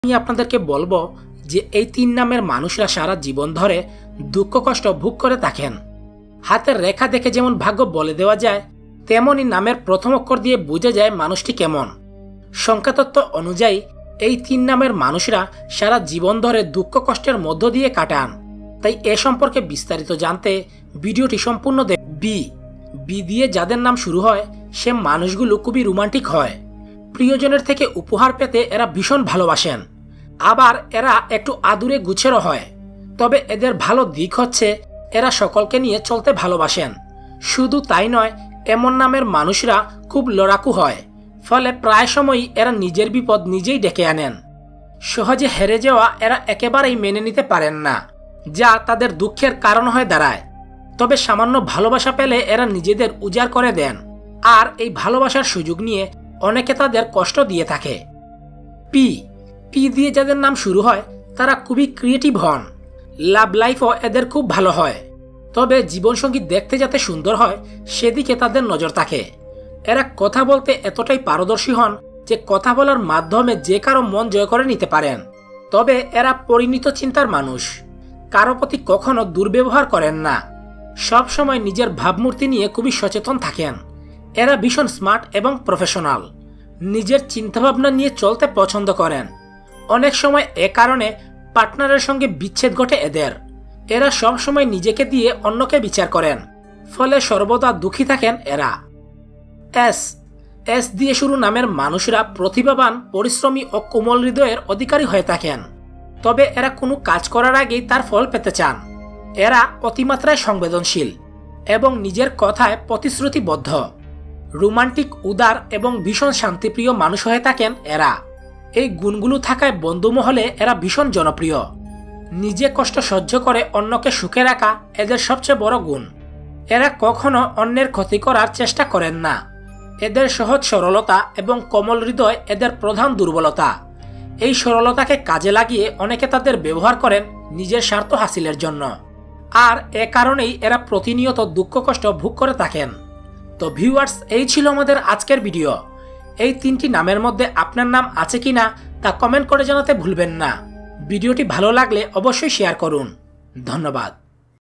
আমি আপনাদেরকে বলবো যে এই তিন নামের মানুষরা সারা জীবন ধরে দুঃখ কষ্ট ভোগ করে থাকেন। হাতের রেখা দেখে যেমন ভাগ্য বলে দেওয়া যায়, তেমনি নামের প্রথম অক্ষর দিয়ে বোঝা যায় মানুষটি কেমন। সংখ্যাতত্ত্ব অনুযায়ী এই তিন নামের মানুষরা সারা জীবন ধরে দুঃখ কষ্টের মধ্য দিয়ে কাটান। তাই এ সম্পর্কে বিস্তারিত জানতে ভিডিওটি সম্পূর্ণ বি দিয়ে যাদের নাম শুরু হয় সে মানুষগুলো খুবই রোমান্টিক হয়। প্রিয়জনের থেকে উপহার পেতে এরা ভীষণ ভালোবাসেন। আবার এরা একটু আদুরে গুছেরও হয়। তবে এদের ভালো দিক হচ্ছে এরা সকলকে নিয়ে চলতে ভালোবাসেন। শুধু তাই নয়, এমন নামের মানুষরা খুব লড়াকু হয়। ফলে প্রায় সময়ই এরা নিজের বিপদ নিজেই ডেকে আনেন। সহজে হেরে যাওয়া এরা একেবারেই মেনে নিতে পারেন না, যা তাদের দুঃখের কারণ হয়ে দাঁড়ায়। তবে সামান্য ভালোবাসা পেলে এরা নিজেদের উজাড় করে দেন, আর এই ভালোবাসার সুযোগ নিয়ে অনেকে তাদের কষ্ট দিয়ে থাকে। পি দিয়ে যাদের নাম শুরু হয় তারা খুবই ক্রিয়েটিভ হন। লাভ লাইফও এদের খুব ভালো হয়। তবে জীবনসঙ্গী দেখতে যাতে সুন্দর হয় সেদিকে তাদের নজর থাকে। এরা কথা বলতে এতটাই পারদর্শী হন যে কথা বলার মাধ্যমে যে কারো মন জয় করে নিতে পারেন। তবে এরা পরিণত চিন্তার মানুষ, কারো প্রতি কখনো দুর্ব্যবহার করেন না। সব সময় নিজের ভাবমূর্তি নিয়ে খুবই সচেতন থাকেন। এরা ভীষণ স্মার্ট এবং প্রফেশনাল। নিজের চিন্তাভাবনা নিয়ে চলতে পছন্দ করেন। অনেক সময় এ কারণে পার্টনারের সঙ্গে বিচ্ছেদ ঘটে এদের। এরা সব সময় নিজেকে দিয়ে অন্যকে বিচার করেন, ফলে সর্বদা দুঃখী থাকেন এরা। এস দিয়ে শুরু নামের মানুষরা প্রতিভাবান, পরিশ্রমী ও কোমল হৃদয়ের অধিকারী হয়ে থাকেন। তবে এরা কোনো কাজ করার আগেই তার ফল পেতে চান। এরা অতিমাত্রায় সংবেদনশীল এবং নিজের কথায় প্রতিশ্রুতিবদ্ধ। রোমান্টিক, উদার এবং ভীষণ শান্তিপ্রিয় মানুষ হয়ে থাকেন এরা। এই গুণগুলো থাকায় বন্ধুমহলে এরা ভীষণ জনপ্রিয়। নিজে কষ্ট সহ্য করে অন্যকে সুখে রাখা এদের সবচেয়ে বড় গুণ। এরা কখনো অন্যের ক্ষতি করার চেষ্টা করেন না। এদের সহজ সরলতা এবং কোমল হৃদয় এদের প্রধান দুর্বলতা। এই সরলতাকে কাজে লাগিয়ে অনেকে তাদের ব্যবহার করেন নিজের স্বার্থ হাসিলের জন্য। আর এ কারণেই এরা প্রতিনিয়ত দুঃখ কষ্ট ভোগ করে থাকেন। তো ভিউয়ার্স, এই ছিল আমাদের আজকের ভিডিও। এই তিনটি নামের মধ্যে আপনার নাম আছে কিনা তা কমেন্ট করে জানাতে ভুলবেন না। ভিডিওটি ভালো লাগলে অবশ্যই শেয়ার করুন। ধন্যবাদ।